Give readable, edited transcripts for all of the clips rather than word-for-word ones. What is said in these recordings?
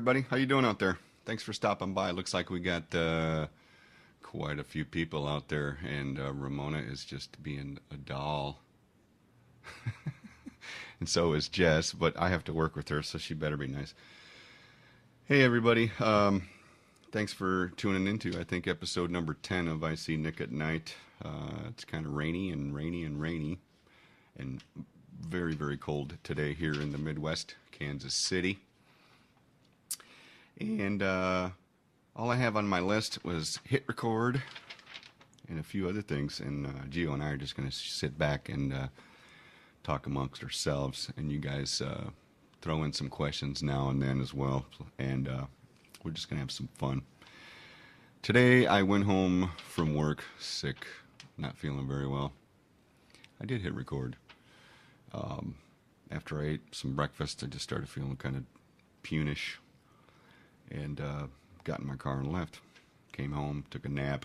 everybody. How you doing out there? Thanks for stopping by. Looks like we got quite a few people out there, and Ramona is just being a doll, and so is Jess. But I have to work with her, so she better be nice. Hey, everybody. Thanks for tuning into, I think, episode number 10 of iCNick at Night. It's kind of rainy and rainy and rainy, and very, very cold today here in the Midwest, Kansas City. And all I have on my list was hit record and a few other things. And Geo and I are just going to sit back and talk amongst ourselves. And you guys throw in some questions now and then as well. And we're just going to have some fun. Today I went home from work sick, not feeling very well. I did hit record. After I ate some breakfast, I just started feeling kind of punish. And got in my car and left. Came home, took a nap,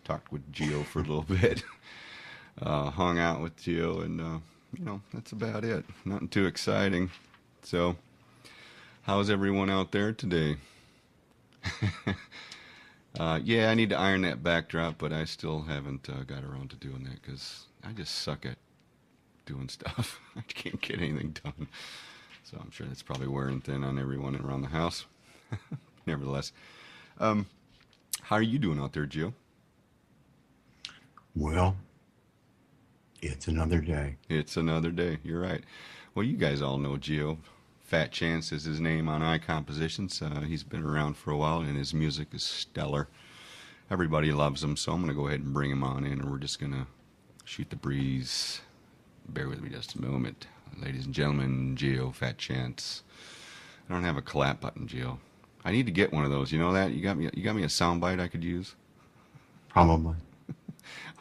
talked with Geo for a little bit, hung out with Geo, and that's about it. Nothing too exciting. So, how's everyone out there today? Yeah, I need to iron that backdrop, but I still haven't got around to doing that because I just suck at doing stuff. I can't get anything done. So I'm sure that's probably wearing thin on everyone around the house. Nevertheless, how are you doing out there, Gio? Well, it's another day. It's another day. You're right. Well, you guys all know Gio. Fatchance is his name on iCompositions. He's been around for a while, and his music is stellar. Everybody loves him, so I'm going to go ahead and bring him on in, and we're just going to shoot the breeze. Bear with me just a moment. Ladies and gentlemen, Gio Fatchance. I don't have a clap button, Gio. I need to get one of those. You know that? You got me a soundbite I could use? Probably.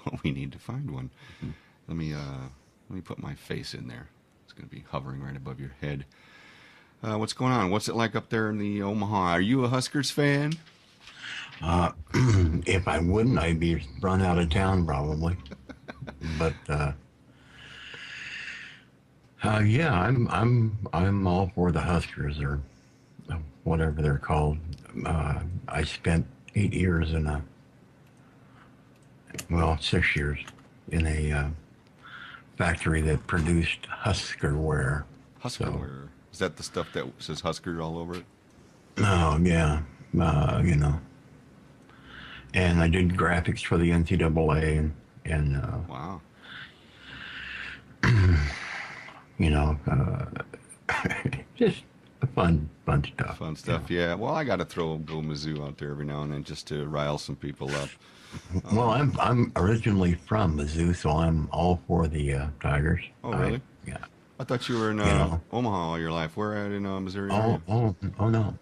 Well, we need to find one. Mm-hmm. Let me put my face in there. It's going to be hovering right above your head. What's going on? What's it like up there in the Omaha? Are you a Huskers fan? If I wouldn't, I'd be run out of town probably. But yeah, I'm all for the Huskers or whatever they're called. I spent 8 years 6 years in a factory that produced Huskerware. Huskerware. Is that the stuff that says Husker all over it? Oh, yeah. And I did graphics for the NCAA and wow. Just fun stuff. Fun stuff, yeah. Well, I got to throw Go Mizzou out there every now and then just to rile some people up. Well, I'm originally from Mizzou, so I'm all for the Tigers. Oh, really? Yeah. I thought you were in Omaha all your life. Where at in Missouri? Oh no.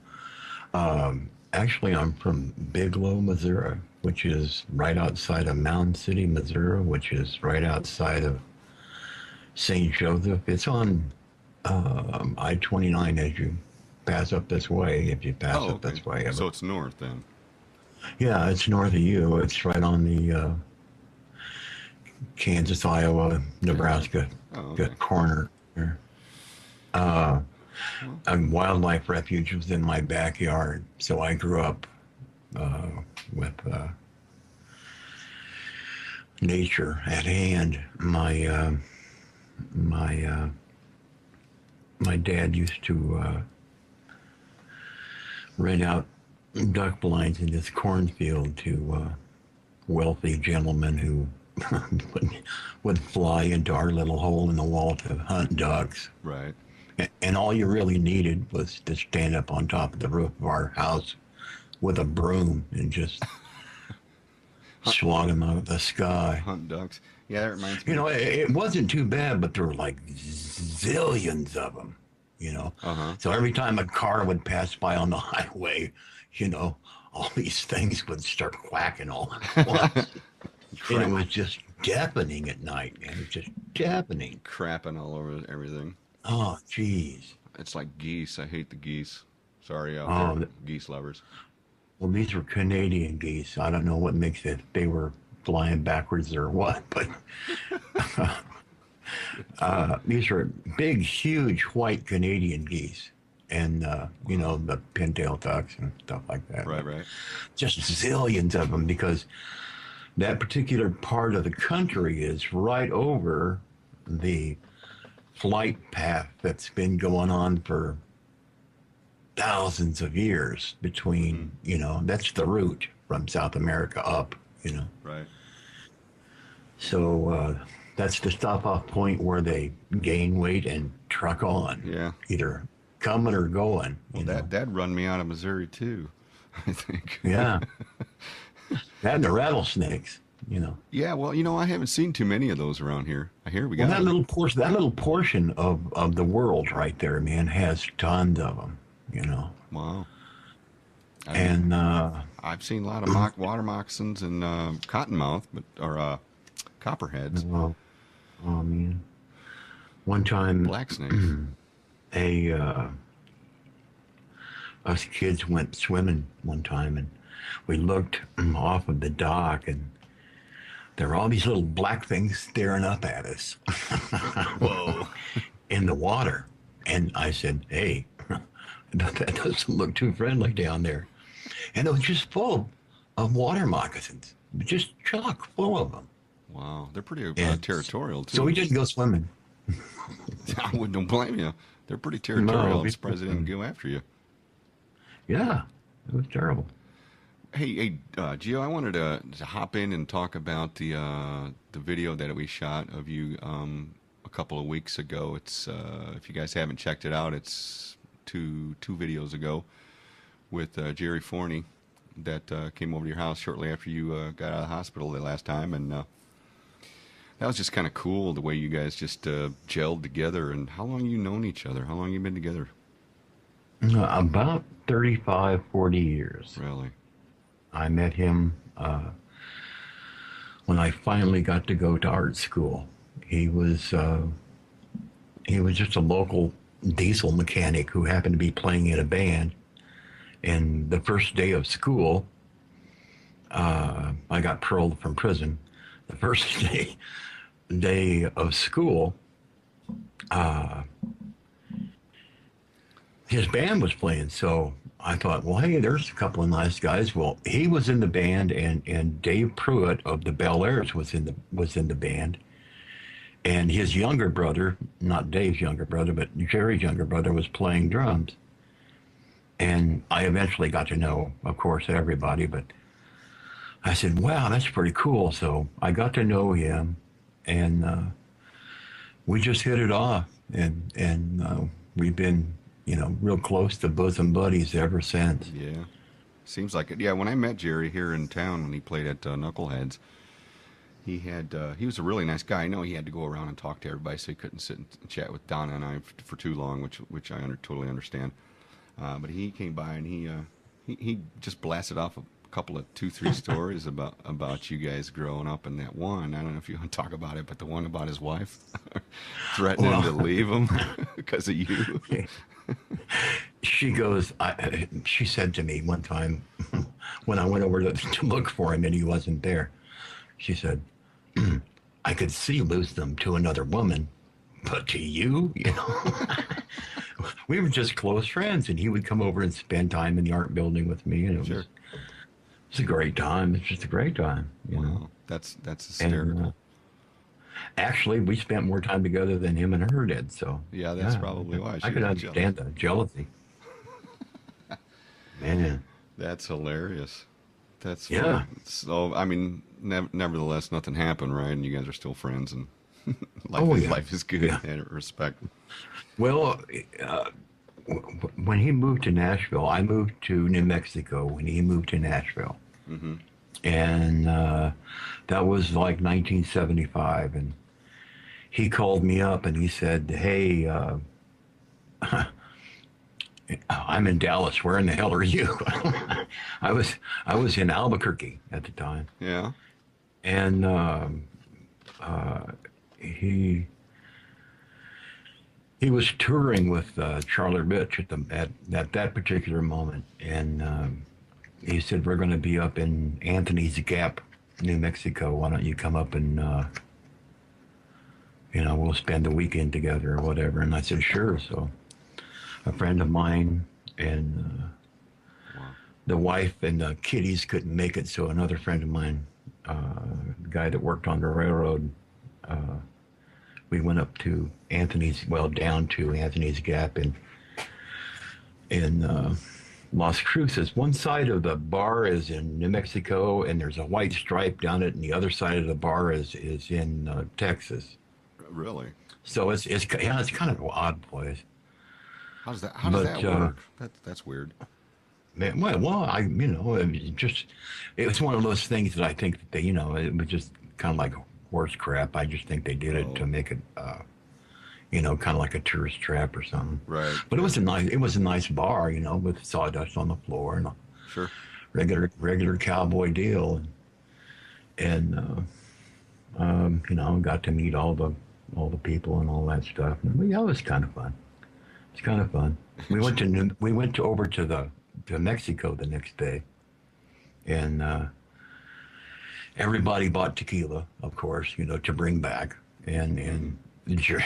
Actually, I'm from Bigelow, Missouri, which is right outside of Mound City, Missouri, which is right outside of St. Joseph. It's on I-29 as you pass up this way, if you pass up this way. So it's north then? Yeah, it's north of you. It's right on the Kansas, Iowa, Nebraska corner. A wildlife refuge was in my backyard, so I grew up with nature at hand. My dad used to rent out duck blinds in this cornfield to wealthy gentlemen who would fly into our little hole in the wall to hunt ducks. Right. And all you really needed was to stand up on top of the roof of our house with a broom and just slog them out of the sky. Hunt ducks. Yeah, that reminds me. It wasn't too bad, but there were like zillions of them, Uh-huh. So every time a car would pass by on the highway, all these things would start quacking all at once. And it was just deafening at night, man. It was just deafening. Crapping all over everything. Oh, jeez. It's like geese. I hate the geese. Sorry out there, geese lovers. Well, these were Canadian geese. I don't know what makes it. They were flying backwards or what, but these are big, huge white Canadian geese. and the pintail ducks and stuff like that. Right, right. Just zillions of them because that particular part of the country is right over the flight path that's been going on for thousands of years between, that's the route from South America up. Right. So that's the stop off point where they gain weight and truck on. Yeah. Either coming or going. Well, that'd run me out of Missouri too, I think. Yeah. That and the rattlesnakes. Yeah, well, I haven't seen too many of those around here. I hear we got that little portion of the world right there, man, has tons of them. Wow. And I've seen a lot of water moccasins and cottonmouth, or copperheads. well, oh man, one time Black snakes. Us kids went swimming one time, and we looked off of the dock, and there were all these little black things staring up at us. Whoa. In the water. And I said, hey, that doesn't look too friendly down there. And it was just full of water moccasins, just chock full of them. Wow, they're pretty territorial too. So we didn't go swimming. I wouldn't blame you. They're pretty territorial. No, I'm surprised they didn't go after you. Yeah, it was terrible. Hey, Gio, I wanted to hop in and talk about the video that we shot of you a couple of weeks ago. It's if you guys haven't checked it out, it's two videos ago with Jerry Forney that came over to your house shortly after you got out of the hospital the last time, and that was just kind of cool the way you guys just gelled together. And how long you known each other? How long you been together? About 35, 40 years. Really? I met him when I finally got to go to art school. He was just a local diesel mechanic who happened to be playing in a band. And the first day of school, I got paroled from prison. The first day of school, his band was playing, so I thought, well, hey, there's a couple of nice guys. Well, he was in the band, and Dave Pruitt of the Bel Airs was in the band, and his younger brother, not Dave's younger brother, but Jerry's younger brother, was playing drums. And I eventually got to know, of course, everybody, but I said, wow, that's pretty cool. So I got to know him, and we just hit it off, and we've been, real close to bosom buddies ever since. Yeah, seems like it. Yeah, when I met Jerry here in town when he played at Knuckleheads, he was a really nice guy. I know he had to go around and talk to everybody, so he couldn't sit and chat with Donna and I for too long, which I totally understand. But he came by and he just blasted off a couple of 2-3 stories about you guys growing up, and that one, I don't know if you want to talk about it, but the one about his wife threatening to leave him because of you. She goes, she said to me one time when I went over to look for him and he wasn't there, she said, I could see lose them to another woman, but to you, we were just close friends, and he would come over and spend time in the art building with me, and it was a great time. It's just a great time. Wow, that's hysterical. And, actually, we spent more time together than him and her did. So yeah, that's probably why. I could understand the jealousy. Man, that's hilarious. That's yeah. So I mean, nevertheless, nothing happened, right? And you guys are still friends, and life is good. And respect. Well, when he moved to Nashville, I moved to New Mexico when he moved to Nashville. Mm-hmm. And that was like 1975. And he called me up and he said, hey, I'm in Dallas. Where in the hell are you? I was in Albuquerque at the time. Yeah. And he was touring with Charlie Rich at that particular moment, and he said, we're going to be up in Anthony's Gap, New Mexico. Why don't you come up and we'll spend the weekend together or whatever. And I said, sure. So a friend of mine, and Wow. the wife and the kiddies couldn't make it, so another friend of mine, the guy that worked on the railroad, we went up to down to Anthony's Gap in Las Cruces. One side of the bar is in New Mexico, and there's a white stripe down it, and the other side of the bar is in Texas. Really? So it's kind of an odd place. How does But that work? That's weird. man, well, it was one of those things that I think that they, it was just kind of like horse crap. I just think they did it Oh, to make it, kind of like a tourist trap or something. right. But Yeah. it was a nice bar, with sawdust on the floor and a Sure. regular cowboy deal, and got to meet all the people and all that stuff. And yeah, it was kind of fun. It's kind of fun. We went over to Mexico the next day, and everybody bought tequila, of course, to bring back, and Jerry,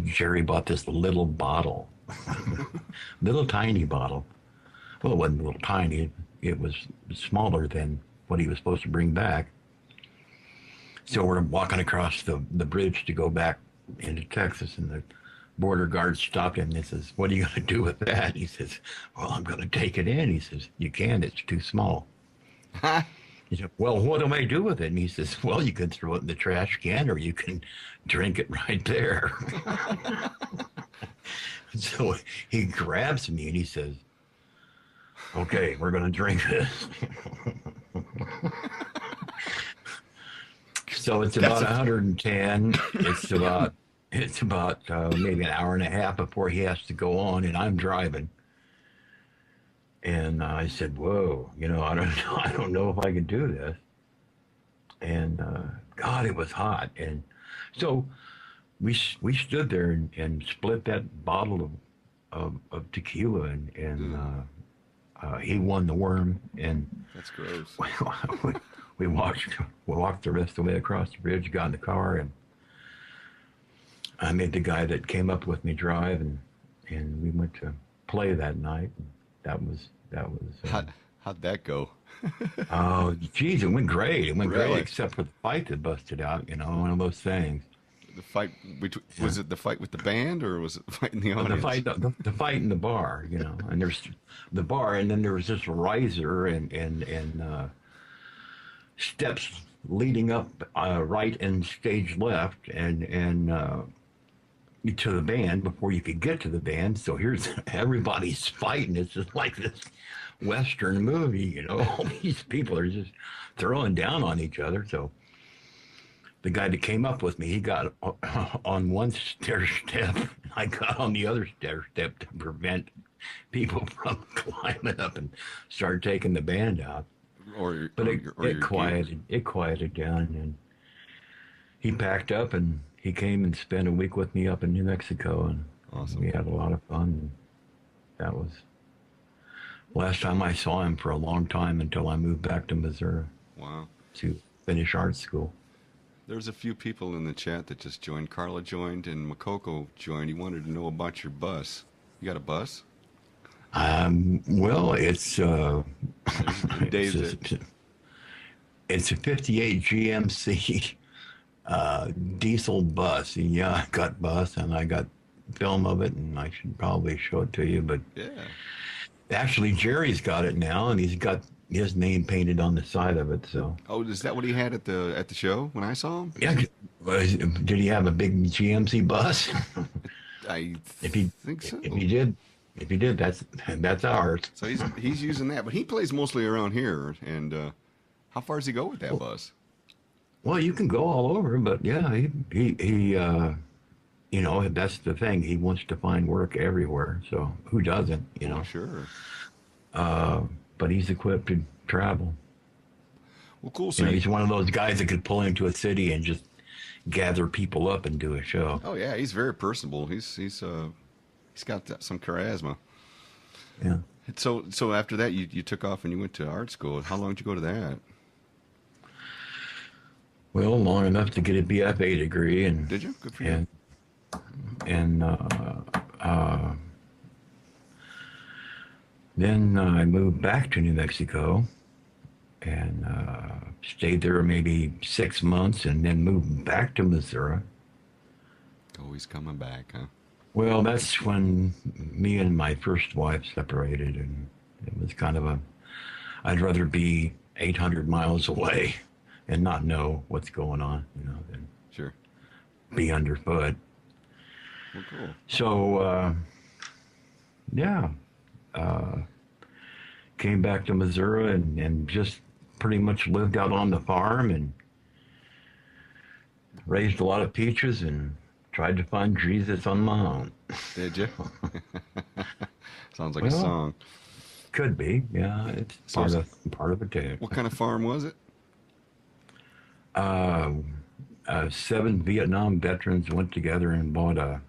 Jerry bought this little bottle, little tiny bottle. Well, it wasn't a little tiny. It was smaller than what he was supposed to bring back. So we're walking across the bridge to go back into Texas, and the border guard stopped him and he says, "What are you going to do with that?" He says, "Well, I'm going to take it in." He says, "You can't, it's too small." He said, "Well, what do I do with it?" And he says, "Well, you can throw it in the trash can or you can drink it right there." So he grabs me and he says, "Okay, we're going to drink this." So it's about 110. It's about maybe an hour and a half before he has to go on, and I'm driving. And I said, "Whoa, I don't know, I don't know if I can do this." And God, it was hot, and so we stood there and split that bottle of tequila, and he won the worm, and That's gross. we, we walked the rest of the way across the bridge, got in the car, and I made the guy that came up with me drive, and we went to play that night. And that was. How'd that go? Oh, geez, it went great. It went great, Really? except for the fight that busted out. One of those things. The fight between Yeah. was it the fight with the band or was it the fight in the The audience? fight, the fight in the bar. And there's the bar, and then there was this riser and steps leading up right and stage left, and to the band before you could get to the band. So here's everybody's fighting. It's just like this Western movie. All these people are just throwing down on each other. So the guy that came up with me, he got on one stair step. I got on the other stair step to prevent people from climbing up and start taking the band out. But it quieted down, and he packed up and he came and spent a week with me up in New Mexico, and Awesome. we had a lot of fun. And that was last time I saw him for a long time until I moved back to Missouri Wow. to finish art school. There's a few people in the chat that just joined. Carla joined and Makoko joined. He wanted to know about your bus. You got a bus? Well, it's Dave's it's it. it's a '58 GMC diesel bus. And yeah, I got bus and I got film of it, and I should probably show it to you. But Yeah. actually, Jerry's got it now, and he's got his name painted on the side of it. So Oh, is that what he had at the show when I saw him? yeah, did he have a big GMC bus? I if he think so. if he did, that's ours. So he's using that, but he plays mostly around here. And how far does he go with that bus? Well, you can go all over, but yeah, he that's the thing. He wants to find work everywhere. So who doesn't? Oh, sure. But he's equipped to travel. Well, cool. So He's one of those guys that could pull into a city and just gather people up and do a show. oh yeah, he's very personable. He's got some charisma. Yeah. So after that, you took off and you went to art school. How long did you go to that? Well, long enough to get a BFA degree, and Did you? Good for you. and Then I moved back to New Mexico and stayed there maybe 6 months and then moved back to Missouri. Always coming back, huh? Well, that's when me and my first wife separated, and it was kind of a, I'd rather be 800 miles away and not know what's going on, than Sure. be underfoot. Well, cool. So, yeah, uh, came back to Missouri and just pretty much lived out on the farm and raised a lot of peaches and tried to find Jesus on my own. Did you? Sounds like a Well, song. could be, yeah. It's So, part of a tale. what kind of farm was it? Uh, 7 Vietnam veterans went together and bought a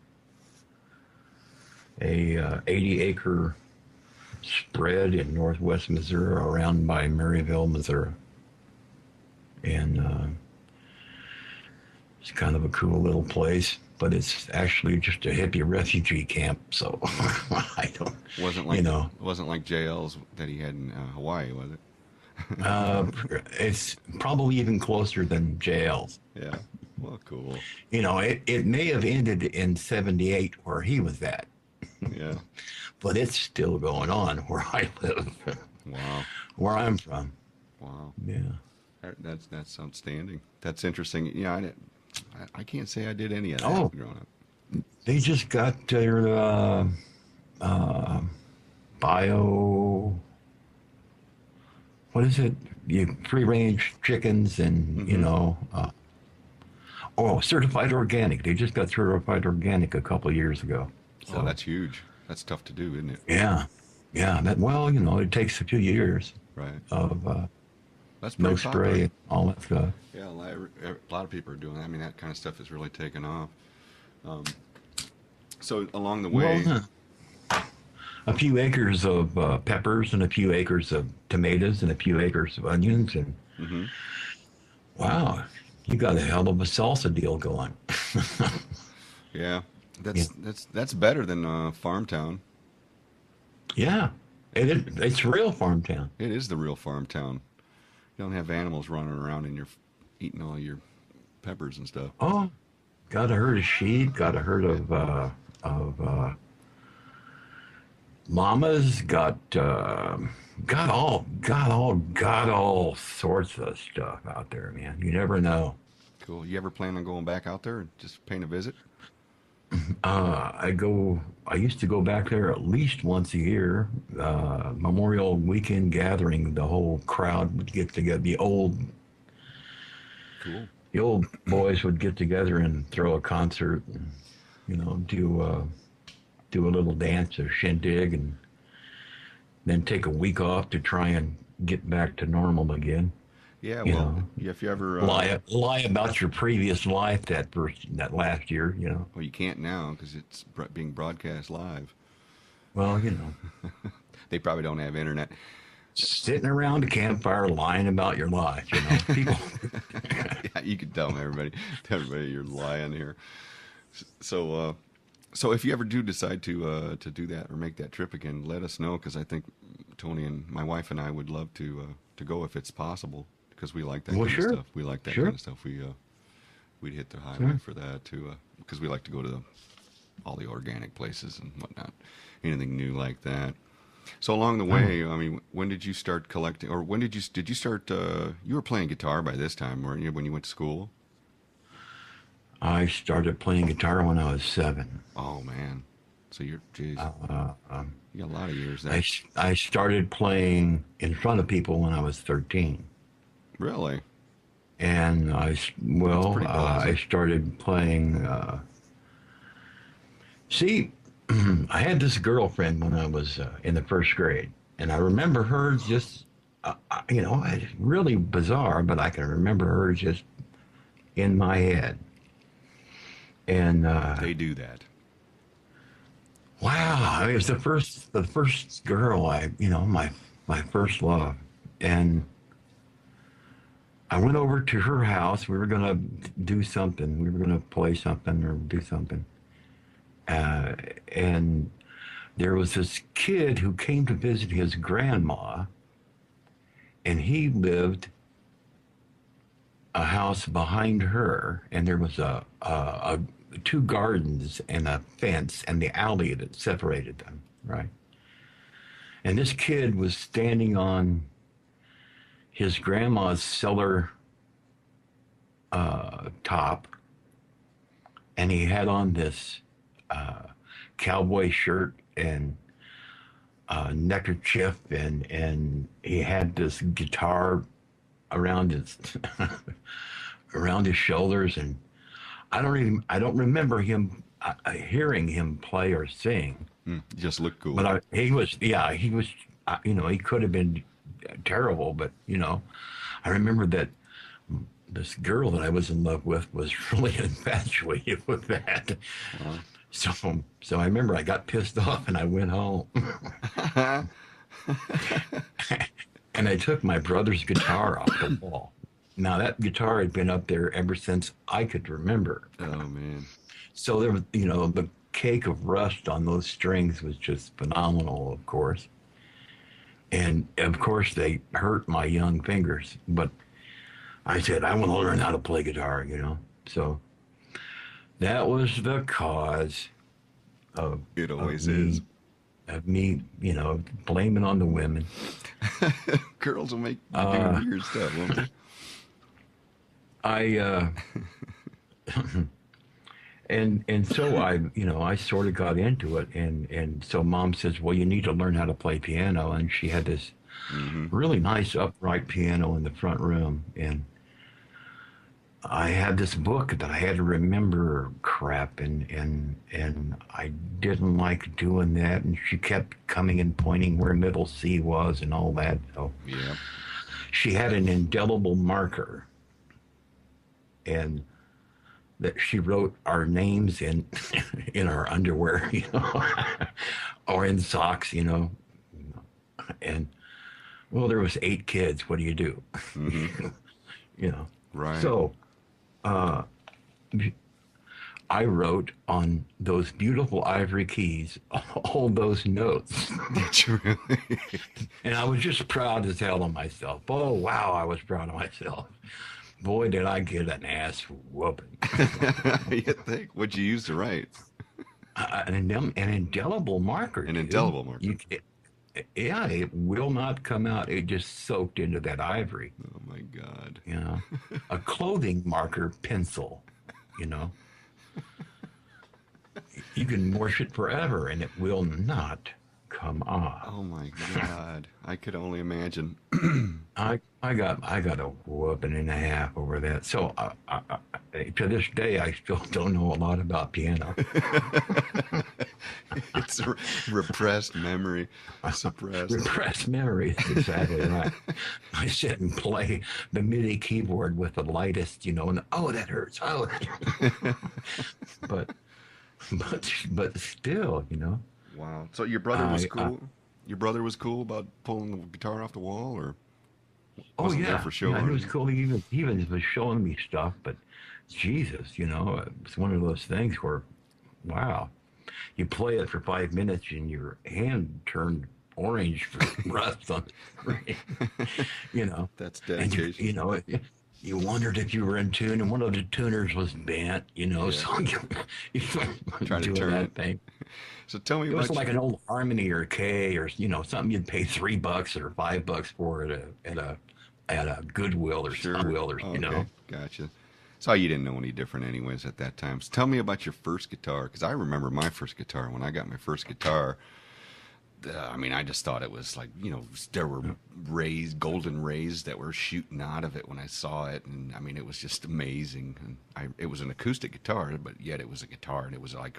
80-acre spread in northwest Missouri, around by Maryville, Missouri, and it's kind of a cool little place. But it's actually just a hippie refugee camp, so I don't, Wasn't you like know, wasn't like JL's that he had in Hawaii, was it? uh, it's probably even closer than jails. Yeah. Well, cool. It may have ended in '78 where he was at, Yeah. but it's still going on where I live, Wow. where I'm from. Wow. Yeah. That's outstanding. That's interesting. Yeah, I can't say I did any of that Oh, growing up. they just got their uh, bio. What is it? Free range chickens and Mm-hmm. certified organic. They just got certified organic a couple of years ago. Oh, So that's huge. That's tough to do, isn't it? yeah, yeah. It takes a few years Right. of That's no pretty popular. spray and all that stuff. Yeah, a lot of people are doing that. I mean, that kind of stuff has really taken off. Um, so along the Well, way, a few acres of peppers and a few acres of tomatoes and a few acres of onions, and hmm wow, you got a hell of a salsa deal going. yeah, Yeah, that's better than Farm Town. yeah. It's real farm town. It is the real farm town. You don't have animals running around and you're eating all your peppers and stuff. Oh, got a herd of sheep, got a herd Yeah. of llamas, got all sorts of stuff out there, man. You never know. Cool. You ever plan on going back out there and just paying a visit? I used to go back there at least once a year. Memorial weekend gathering, the whole crowd would get together. Cool. The old boys would get together and throw a concert, and do a little dance, a shindig, and then take a week off to try and get back to normal again. Yeah. You Well, know, yeah, if you ever, lie about your previous life that last year. well, you can't now because it's being broadcast live. Well, They probably don't have internet. sitting around a campfire lying about your life. People. Yeah, you could tell everybody you're lying here. So, so if you ever do decide to do that or make that trip again, let us know because I think Tony and my wife and I would love to go if it's possible because we like that Well, kind of sure, stuff. We like that kind sure, of stuff. We'd hit the highway sure. for that too because we like to go to all the organic places and whatnot. Anything new like that. So along the Oh, way, I mean, when did you start collecting, or when did you start? You were playing guitar by this time, weren't you? When you went to school? I started playing guitar when I was 7. Oh man, so geez, Uh, um, you got a lot of years I, there. I started playing in front of people when I was 13. Really? And That's pretty I ballsy. started playing. See, I had this girlfriend when I was in the first grade, and I remember her just, it's really bizarre, but I can remember her just in my head. And They do that. wow, it was the first girl my first love, and I went over to her house. We were gonna do something. We were gonna play something or do something, uh, and there was this kid who came to visit his grandma, and he lived a house behind her, and there was a two gardens and a fence and the alley that separated them, right? And this kid was standing on his grandma's cellar top, and he had on this cowboy shirt and neckerchief, and he had this guitar around his around his shoulders, and I don't remember him hearing him play or sing. Just look cool. But he was, he could have been terrible, but I remember that this girl that I was in love with was really infatuated with that. Uh-huh. So I remember I got pissed off and I went home. And I took my brother's guitar off the wall. Now that guitar had been up there ever since I could remember. Oh man. So there was, the cake of rust on those strings was just phenomenal, of course. And of course they hurt my young fingers, but I said, I want to learn how to play guitar, So that was the cause of it always is. Of me, blaming on the women. Girls will make you do weird stuff, won't they? And so I sort of got into it, and so Mom says, well, you need to learn how to play piano, and she had this really nice upright piano in the front room, and I had this book that I had to remember crap, and I didn't like doing that, and she kept coming and pointing where middle C was and all that. So yeah, she had an indelible marker, and that she wrote our names in in our underwear, or in socks, and well, there was 8 kids. What do you do? Right. So I wrote on those beautiful ivory keys all those notes. Did you really? And I was just proud as hell of myself. Oh, wow, I was proud of myself. Boy, did I get an ass whooping. You think? What'd you use to write? An indelible marker. An indelible marker. It will not come out. It just soaked into that ivory. Oh, my God. A clothing marker pencil, You can wash it forever, and it will not come off. Oh, my God. I could only imagine. I got a whooping and a half over that. So to this day, I still don't know a lot about piano. It's a repressed memory. Repressed memory. Exactly right. I sit and play the MIDI keyboard with the lightest, and that hurts. Oh, but still, Wow. So your brother was cool. Your brother was cool about pulling the guitar off the wall, or wasn't there for show? Yeah, he was cool. He even was showing me stuff, but Jesus, it's one of those things where, wow, you play it for 5 minutes and your hand turned orange for rust on the screen. That's dedication. And you wondered if you were in tune, and one of the tuners was bent, Yeah. so you try to turn that thing. So tell me it was like an old Harmony or K or something you'd pay $3 or $5 for at a Goodwill or Sunwill or Okay. Gotcha. So you didn't know any different anyways at that time. So tell me about your first guitar, because I remember my first guitar. When I got my first guitar, I just thought it was like, there were golden rays that were shooting out of it when I saw it. And it was just amazing. And it was an acoustic guitar, but yet it was a guitar, and it was like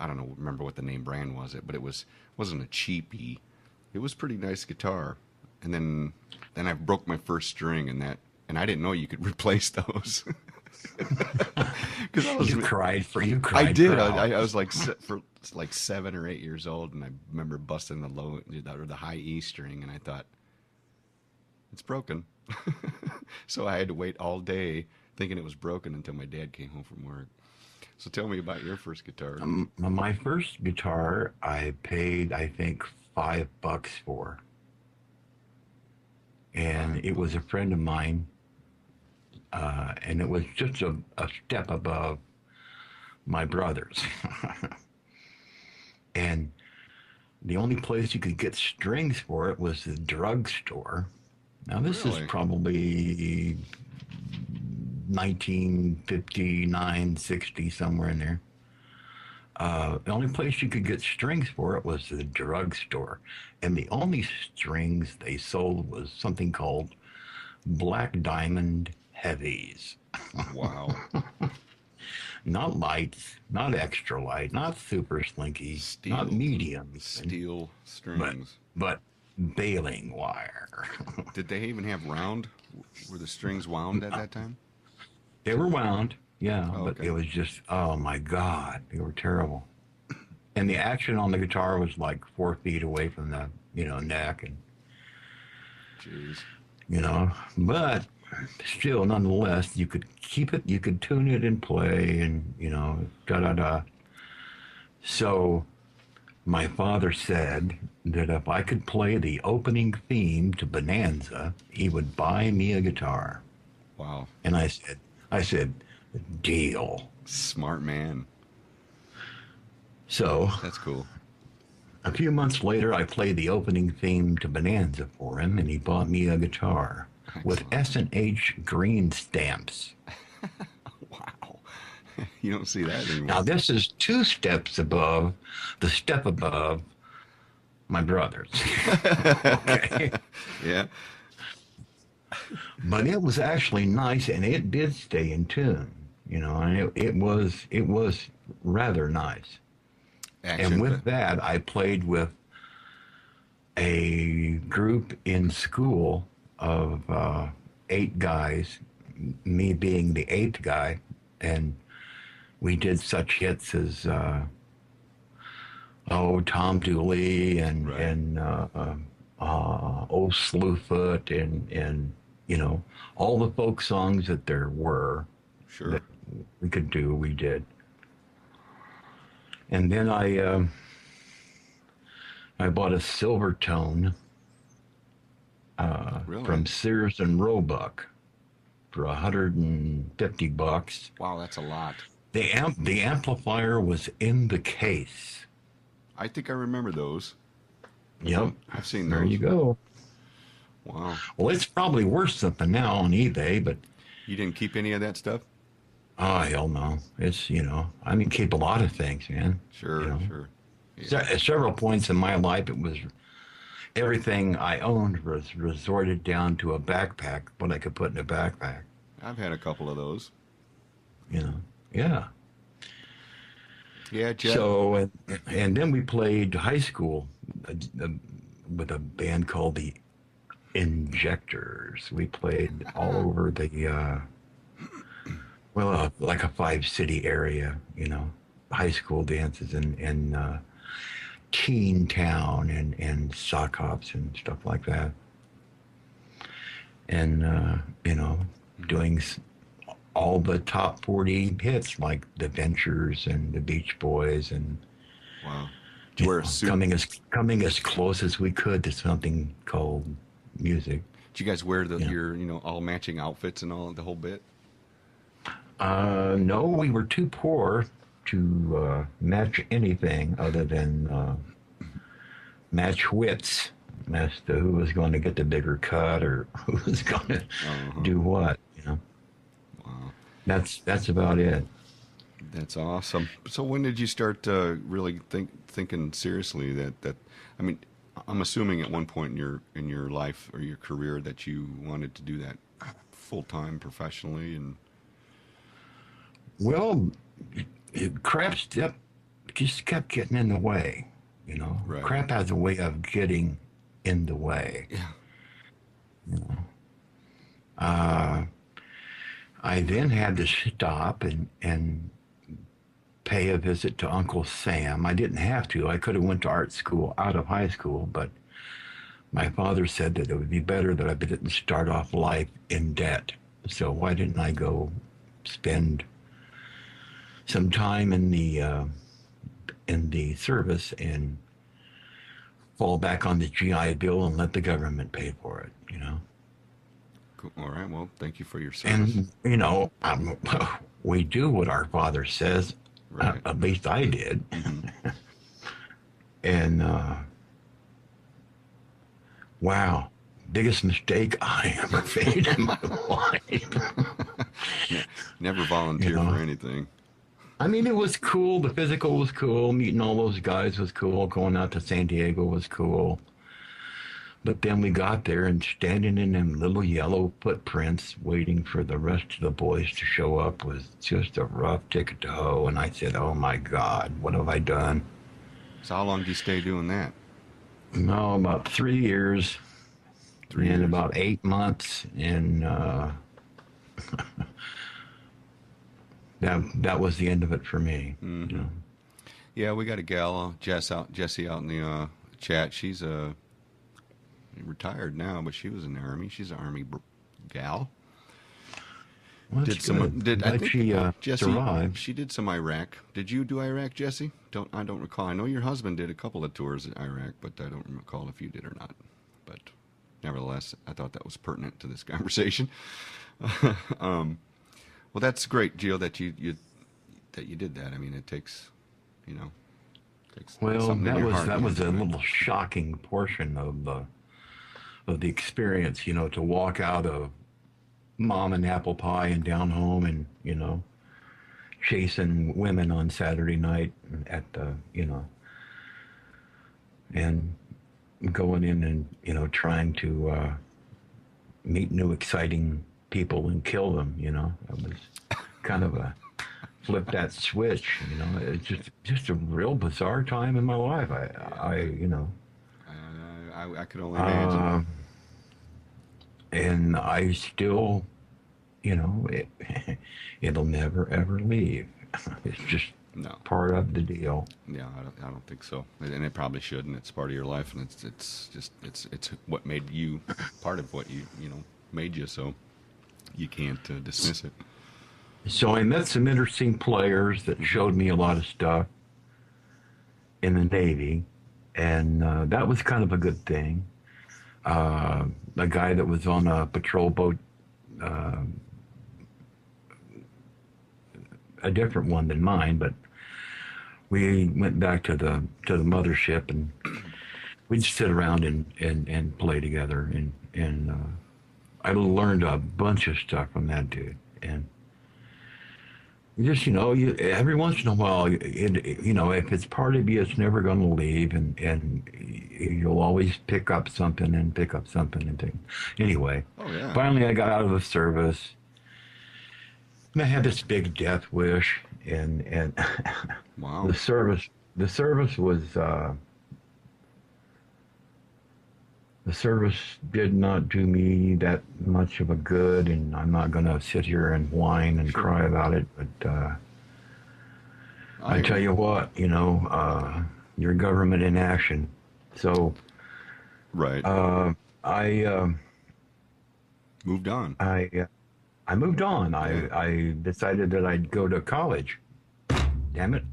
I don't know, remember what the name brand was, but it wasn't a cheapie. It was a pretty nice guitar. And then I broke my first string, and I didn't know you could replace those. Because you cried. I did. I was like 7 or 8 years old, and I remember busting the high E string, and I thought, it's broken. So I had to wait all day thinking it was broken until my dad came home from work. So tell me about your first guitar. My first guitar, I paid, I think, $5 for, and it was a friend of mine, and it was just a step above my brother's. And the only place you could get strings for it was the drugstore. Now, this is Really? probably 1959, 60, somewhere in there. The only place you could get strings for it was the drugstore. And the only strings they sold was something called Black Diamond Heavies. Wow. Not lights, not extra light, not super slinky, not Steel. medium, even, Steel but, strings. but baling wire. Did they even have round? Were the strings wound at that time? They were wound, yeah, Oh, but okay. it was just, oh my God, they were terrible. And the action on the guitar was like 4 feet away from the, neck, and, Jeez. but still, nonetheless, you could keep it, you could tune it and play, and, da da da. So my father said that if I could play the opening theme to Bonanza, he would buy me a guitar. Wow. And I said, deal. Smart man. So That's cool. a few months later, I played the opening theme to Bonanza for him, and he bought me a guitar with Excellent. S&H green stamps. Wow. You don't see that Now, anymore. this is two steps above the step above my brother's. Okay. Yeah. But it was actually nice, and it did stay in tune, and it was rather nice. And Action. with that, I played with a group in school of 8 guys, me being the eighth guy, and we did such hits as Tom Dooley and Right. Old Slewfoot and all the folk songs that there were Sure. that we could do, we did. And then I bought a silver tone Really? from Sears and Roebuck for $150. Wow, that's a lot. The amplifier was in the case. I think I remember those. Yep, I've seen there you those. go. Wow. Well, it's probably worth something now on eBay, but You didn't keep any of that stuff? oh hell no! It's I mean, keep a lot of things, man. You Sure, know, sure. Yeah. At several points in my life, it was everything I owned was resorted down to a backpack, what I could put in a backpack. I've had a couple of those. You know, yeah. Yeah, Jet. So and then we played high school with a band called the Injectors. We played all over the like a 5-city area, high school dances and teen town and sock hops and stuff like that. And, doing all the top 40 hits like the Ventures and the Beach Boys and Wow. Did you wear a suit? coming as close as we could to something called music. Did you guys wear Yeah. your, all matching outfits and all the whole bit? No, we were too poor to match anything other than match wits as to who was going to get the bigger cut or who was going to Uh-huh. do what. Wow. That's about it. That's awesome. So when did you start really thinking seriously that I mean, I'm assuming at one point in your life or your career that you wanted to do that full time professionally and Well, crap just kept getting in the way. right. Crap has a way of getting in the way. Yeah. I then had to stop and pay a visit to Uncle Sam. I didn't have to. I could have went to art school out of high school, but my father said that it would be better that I didn't start off life in debt. So why didn't I go spend some time in the service and fall back on the GI Bill and let the government pay for it, you know. Cool. All right. Well, thank you for your service. And you know, we do what our father says. Right. At least I did. Mm-hmm. And wow, biggest mistake I ever made in my life. Never You volunteer for know, anything. I mean, it was cool. The physical was cool. Meeting all those guys was cool. Going out to San Diego was cool. But then we got there and standing in them little yellow footprints, waiting for the rest of the boys to show up, was just a rough ticket to hoe. And I said, "Oh my God, what have I done?" So how long do you stay doing that? No, about 3 years 3 years. and about 8 months, and that was the end of it for me. You Mm-hmm. know. Yeah, we got a gal, Jessie out in the chat. She's retired now, but she was in the army. She's an army gal. Well, Did that's some good. did I Glad think she Jesse? survived. She did some Iraq. Did you do Iraq, Jesse? I don't recall. I know your husband did a couple of tours in Iraq, but I don't recall if you did or not. But nevertheless, I thought that was pertinent to this conversation. Well, that's great, Gio, that you did that. I mean, it takes you know takes Well, something in your heart. that You was have to a do it. little shocking portion of the experience. You know, to walk out of mom and apple pie and down home, and you know, chasing women on Saturday night at the and going in and trying to meet new exciting people and kill them. You know, it was kind of a flip that switch. You know, it's just a real bizarre time in my life. I you know, I could only imagine. uh, and I still, you know, it'll never ever leave. It's just No. part of the deal. Yeah, I don't think so, and it probably shouldn't. It's part of your life, and it's what made you part of what you know made you. So you can't dismiss it. So I met some interesting players that showed me a lot of stuff in the Navy, and that was kind of a good thing. A guy that was on a patrol boat, uh, a different one than mine, but we went back to the mothership, and we'd sit around and play together, and I learned a bunch of stuff from that dude, and just you every once in a while, if it's part of you, it's never going to leave, and you'll always pick up something and pick up something and think. Anyway, Oh yeah. finally I got out of the service, and I had this big death wish, and Wow. the service was the service did not do me that much of a good, and I'm not going to sit here and whine and Sure. cry about it, but I tell you what, your government in action. So Right. I Moved on. I moved on. Yeah. I decided that I'd go to college. Damn it!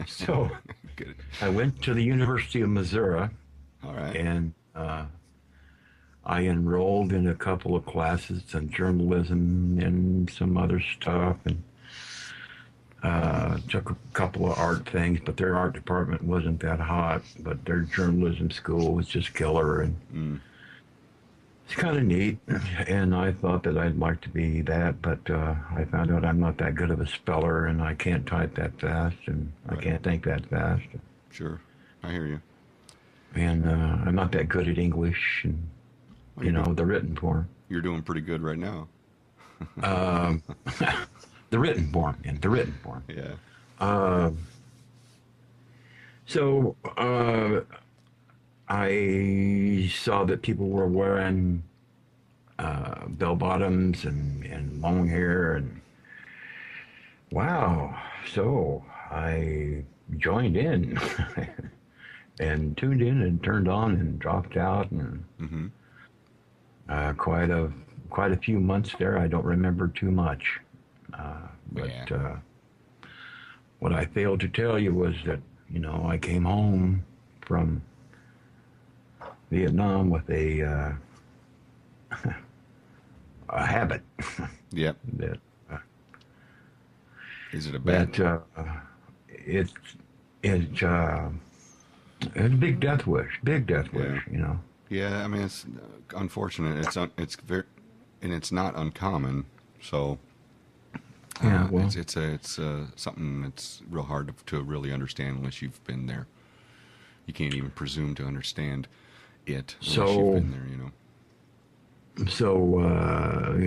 So Good. I went to the University of Missouri, All right. and I enrolled in a couple of classes on journalism and some other stuff, and took a couple of art things, but their art department wasn't that hot, but their journalism school was just killer, and Mm. it's kind of neat. And I thought that I'd like to be that, but I found out I'm not that good of a speller, and I can't type that fast, and I Right. can't think that fast, Sure. I hear you. and I'm not that good at English, and Well, you're, the written form. you're doing pretty good right now. Um, the written form, and the written form. Yeah. Uh, so I saw that people were wearing bell bottoms and long hair, and wow. So I joined in and tuned in and turned on and dropped out, and Mm-hmm. quite a few months there. I don't remember too much, but Yeah. what I failed to tell you was that, you know, I came home from Vietnam with a habit Yep. that Is it a bad? that it it it's a big death Yeah. wish, you know. Yeah. I mean, it's unfortunate. It's very, and it's not uncommon. So Yeah, well, it's something that's real hard to really understand unless you've been there. You can't even presume to understand it unless you've so been there. You know.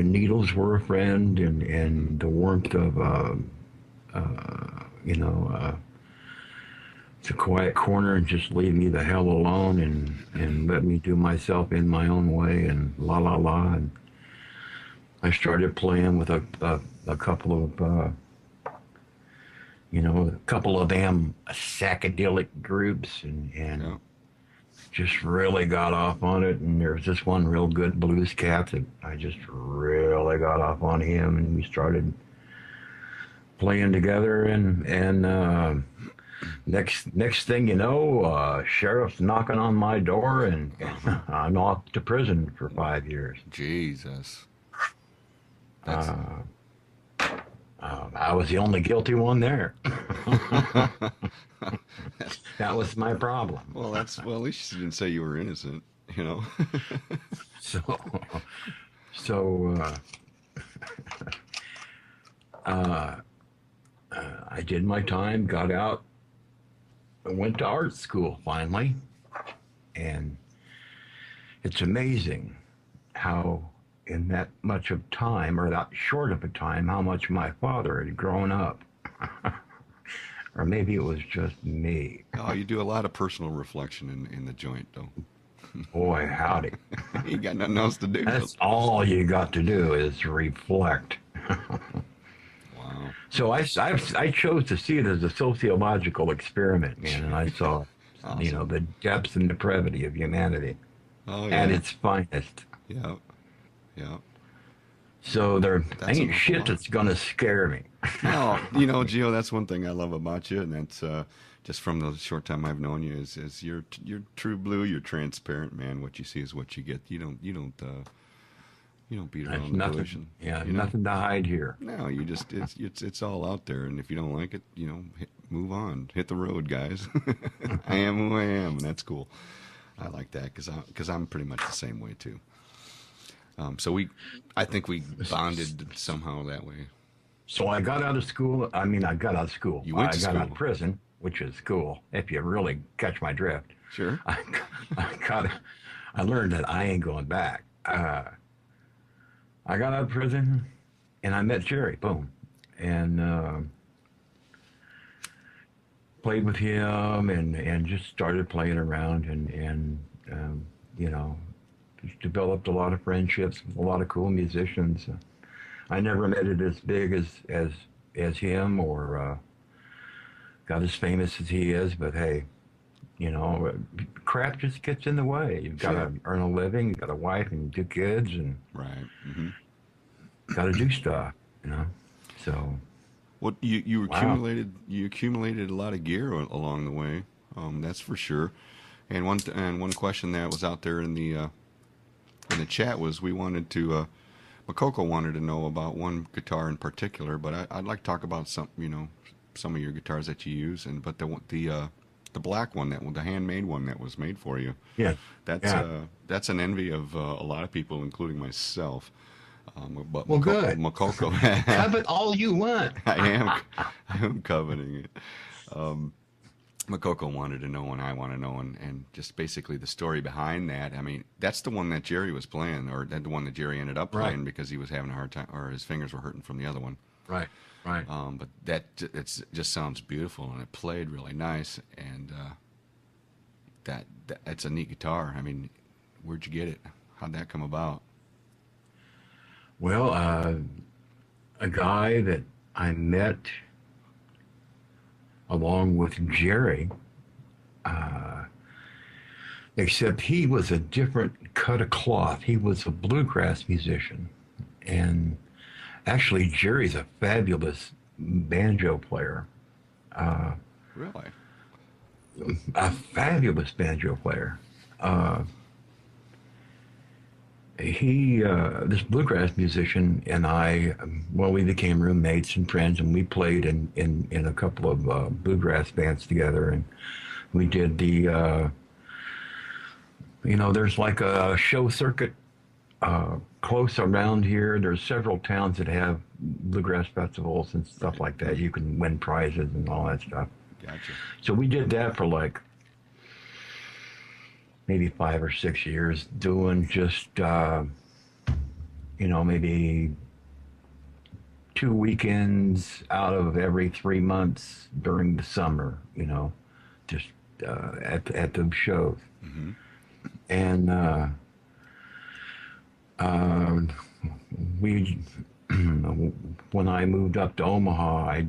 needles were a friend, Hmm. and the warmth of you know the quiet corner, and just leave me the hell alone, and let me do myself in my own way, and la la la. And I started playing with a couple of a couple of them psychedelic groups, and Yeah. just really got off on it. And there was this one real good blues cat that I just really got off on him, and we started playing together. And next thing you know, sheriff's knocking on my door, and Uh huh. I'm off to prison for 5 years. Jesus. That's. Uh, I was the only guilty one there. That was my problem. Well, that's well. At least you didn't say you were innocent. You know. So, so uh, I did my time, got out, went to art school finally, and it's amazing how in that much of time, or that short of a time, how much my father had grown up. Or maybe it was just me. Oh, you do a lot of personal reflection in the joint, though. Boy, howdy. You got nothing else to do. That's all you got to do is reflect. Wow. So I chose to see it as a sociological experiment, man, and I saw, Awesome. the depth and depravity of humanity Oh at yeah. its finest. Yeah. Yeah. So there That's an ain't awful shit lot. that's gonna scare me. No, Gio, that's one thing I love about you, and that's just from the short time I've known you is you're true blue. You're transparent, man. What you see is what you get. You don't beat There's around the bush, nothing, and yeah, you know. nothing to hide here. No, you just it's all out there, and if you don't like it, move on, hit the road, guys. I am who I am, and that's cool. I like that because I'm pretty much the same way too. I think we bonded somehow that way. So I got out of school. I mean, I got out of school. You went I to got out of school, prison, which is cool if you really catch my drift. sure. I, I got, I learned that I ain't going back. I got out of prison, and I met Jerry. Boom, and played with him, and just started playing around, and you know, just developed a lot of friendships with a lot of cool musicians. I never made it as big as him, or got as famous as he is, but hey, crap just gets in the way. You've got Sure. to earn a living, you've got a wife and two kids, and Right. Hmm. got to do stuff, you know. So, Well, you wow. accumulated a lot of gear along the way. That's for sure. And one question that was out there in the chat was we wanted to Makoko wanted to know about one guitar in particular, but I'd like to talk about some of your guitars that you use, and but the black one, the handmade one that was made for you. Yeah, yeah. That's an envy of a lot of people, including myself. But Well, good. Makoko, Covet all you want. I am coveting it. Makoko wanted to know, and I want to know, and just basically the story behind that. I mean, that's the one that Jerry was playing, or the one that Jerry ended up Right, playing because he was having a hard time, or his fingers were hurting from the other one. right, right. But it just sounds beautiful, and it played really nice, and that it's a neat guitar. I mean, where'd you get it? How'd that come about? Well, a guy that I met along with Jerry, uh, except he was a different cut of cloth. He was a bluegrass musician. And actually, Jerry's a fabulous banjo player. Really? A fabulous banjo player. Uh, this bluegrass musician and I, well, we became roommates and friends, and we played in a couple of bluegrass bands together, and we did there's like a show circuit close around here. There's several towns that have bluegrass festivals and stuff Right. like that. You can win prizes and all that stuff. Gotcha. So we did that for like maybe 5 or 6 years, doing just maybe 2 weekends out of every 3 months during the summer. Just at the shows. Mm-hmm. And uh, we when I moved up to Omaha,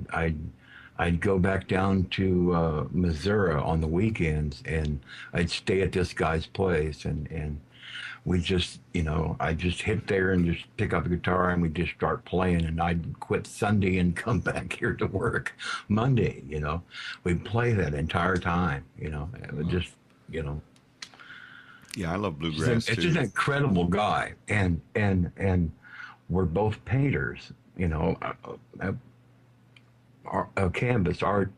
I'd go back down to Missouri on the weekends, and I'd stay at this guy's place, and we just, I just hit there and just pick up a guitar, and we just start playing, and I'd quit Sunday and come back here to work Monday. We'd play that entire time. It would just, Yeah, I love He's bluegrass it's just too. an incredible guy, and we're both painters, canvas art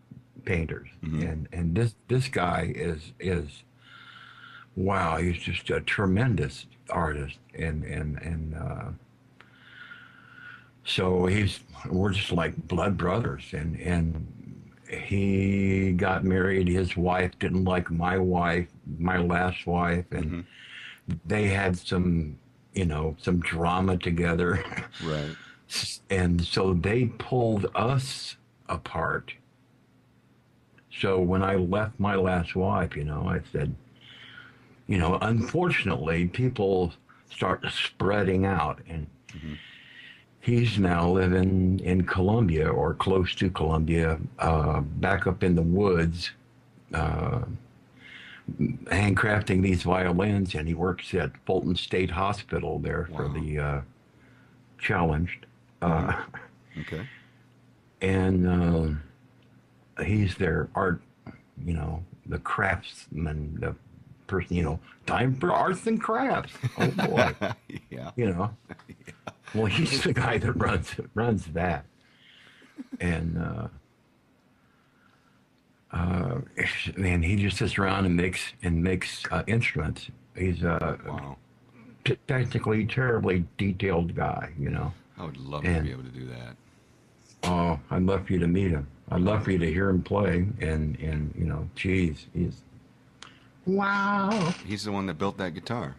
painters, Mm-hmm. and this guy is wow, he's just a tremendous artist, and so we're just like blood brothers, and he got married. His wife didn't like my last wife, and Mm-hmm. they had some drama together. Right. And so they pulled us apart. So when I left my last wife, I said, unfortunately, people start spreading out. And Mm-hmm. he's now living in Columbia or close to Columbia, back up in the woods, uh, handcrafting these violins. And he works at Fulton State Hospital there for Wow. the challenged. Mm-hmm. Uh, Okay. and he's their art, the craftsman, the person, time for arts and crafts. Oh boy, Yeah. you know. Well, he's the guy that runs that, and and he just sits around and makes instruments. He's a Wow. technically terribly detailed guy. I would love to And be able to do that. oh, I'd love for you to meet him. I'd love for you to hear him play, and geez, wow. He's the one that built that guitar.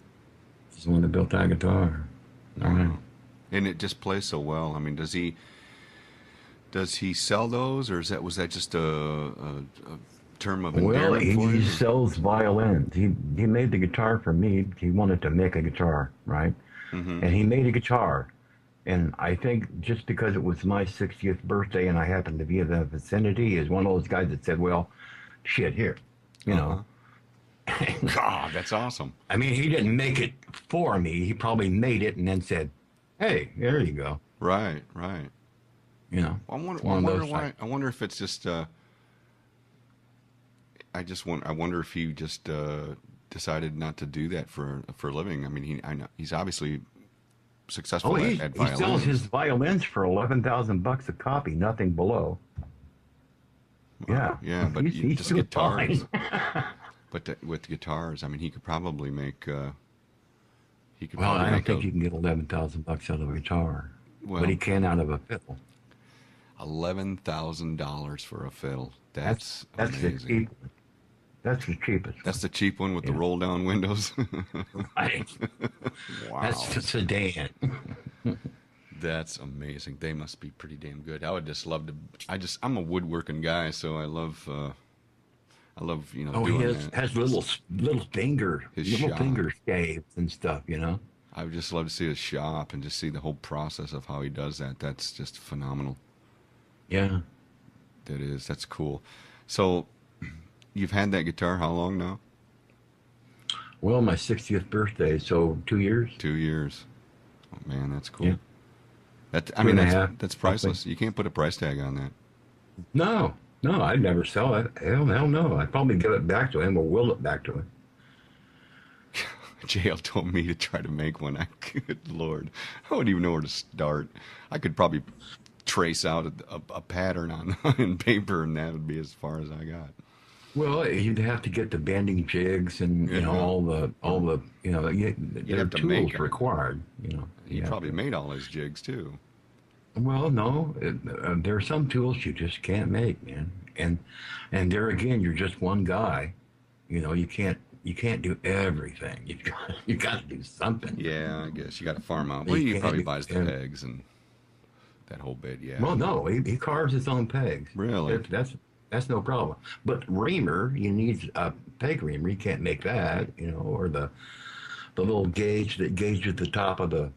He's the one that built that guitar. All right. Wow. And it just plays so well. I mean, does he sell those, or was that just a term of Well, endearment for he him? sells violins. He made the guitar for me. He wanted to make a guitar, right? Mm-hmm. And he made a guitar. And I think just because it was my 60th birthday and I happened to be in the vicinity, is one of those guys that said, well, shit, here, you know. God, that's awesome. I mean, he didn't make it for me. He probably made it and then said, hey, there you go. Right, right. I wonder, One of those why. types. I wonder if it's just. I wonder if he just decided not to do that for a living. I mean, I know he's obviously successful Oh, at he violins. sells his violins for $11,000 a copy, nothing below. Yeah, Yeah, but he's just doing guitars. fine. But with guitars, I mean, he could probably make. He could Well, probably I don't make think you can get $11,000 out of a guitar, well, but he can out of a fiddle. $11,000 for a fiddle. That's the amazing. cheap. That's the cheapest. That's the cheap one with the roll down windows. Right. Wow. That's the sedan. That's amazing. They must be pretty damn good. I would just love to. I'm a woodworking guy, so I love Oh, he doing has, that. has little His little shop. finger shaves and stuff. I would just love to see his shop and just see the whole process of how he does that. That's just phenomenal. Yeah. That is. That's cool. So, you've had that guitar how long now? Well, my 60th birthday, so 2 years. 2 years. Oh man, that's cool. Yeah. That Two and a half, that's priceless. You can't put a price tag on that. No, No, I'd never sell it. Hell no. I'd probably give it back to him or will it back to him. JL told me to try to make one. Good Lord, I wouldn't even know where to start. I could probably trace out a pattern on, on paper, and that would be as far as I got. Well, you'd have to get the bending jigs and Yeah, all the you'd there are have to make tools them. required. He You have probably to. made all his jigs too. Well, no, there are some tools you just can't make, man. And there again, you're just one guy. You can't do everything. You got to do something. Yeah, I guess you got to farm out. Well, You he can't probably do. buys the pegs and that whole bit. Yeah, Well, no, he carves his own pegs. really. That's no problem. But reamer, you need a peg reamer. You can't make that, or the little gauge that gauges the top of.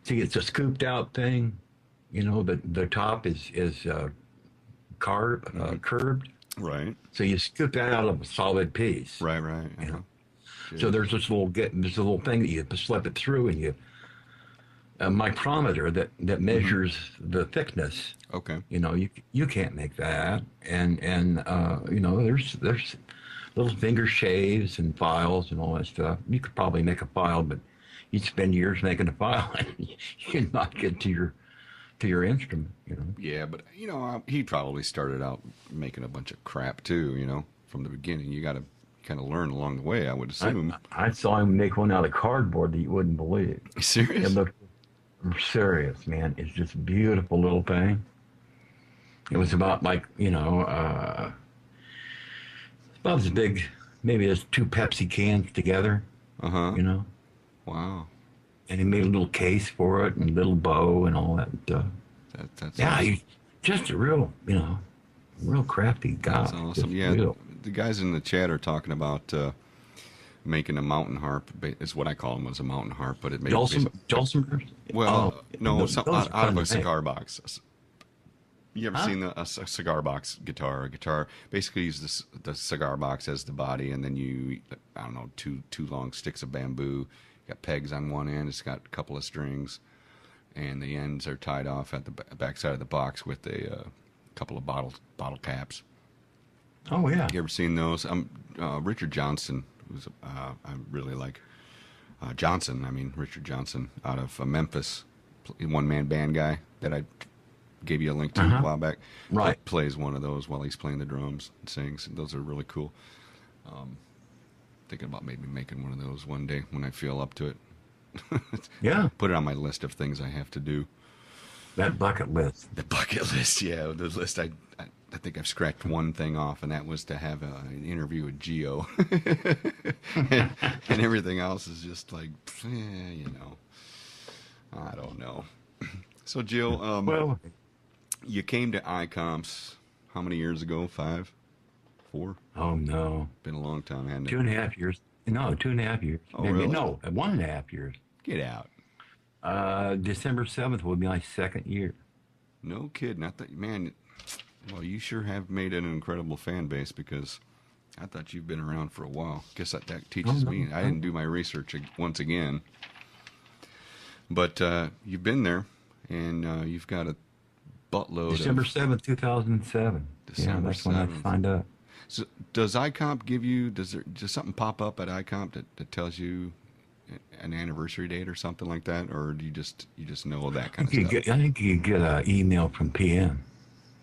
See, it's a scooped out thing. The top is Hmm. curved. Right, So you scoop that out of a solid piece. right, right. You Uh-huh. know. So Jeez. there's a little thing that you slip it through, and you a micrometer that Hmm. measures the thickness. Okay. You can't make that, and there's little finger shaves and files and all that stuff. You could probably make a file, but you'd spend years making a file, and you'd not get to your instrument. Yeah, but he probably started out making a bunch of crap too. From the beginning. You got to kind of learn along the way, I would I assume. I saw him make one out of cardboard that you wouldn't believe. It Serious? looked serious, man. It's just a beautiful little thing. It was about like about as big, maybe as two Pepsi cans together, Uh huh. you know. Wow. And he made a little case for it and a little bow and all that stuff. That's Yeah, awesome. he's just a real crafty guy. That's awesome. Just Yeah, real. the guys in the chat are talking about making a mountain harp. Is what I call them, as a mountain harp, but it made Dulcimers? Oh, well, no, those are out of fun a to make. cigar box. You ever Huh? seen a cigar box guitar? A guitar basically uses the cigar box as the body, and then I don't know, two long sticks of bamboo. You got pegs on one end. It's got a couple of strings, and the ends are tied off at the back side of the box with a couple of bottle caps. Oh, yeah. You ever seen those? Richard Johnson, who's I really like Johnson. I mean Richard Johnson out of Memphis, one man band guy that I gave you a link to a Uh-huh. while back. Right. Plays one of those while he's playing the drums and sings. Those are really cool. Thinking about maybe making one of those one day when I feel up to it. Yeah. Put it on my list of things I have to do. That bucket list. The bucket list, yeah, the list. I think I've scratched one thing off, and that was to have an interview with Geo, and everything else is just like, I don't know. So, Jill, Well, you came to iComps how many years ago? 5, 4? oh, no. Been a long time, hasn't it? 2.5 years. No, 2.5 years. Oh, Maybe, really? no, 1.5 years. Get out. December 7th will be my second year. No kid. Not that, man. Well, you sure have made an incredible fan base, because I thought you've been around for a while. Guess that Oh, teaches no, me. I no. didn't do my research once again. But you've been there, and you've got a buttload December of 7th, 2007. Yeah, December that's when I 7th. signed up. So does iComp give you, does something pop up at iComp that tells you an anniversary date or something like that, or do you just know that kind of stuff? I think you get an email from PM.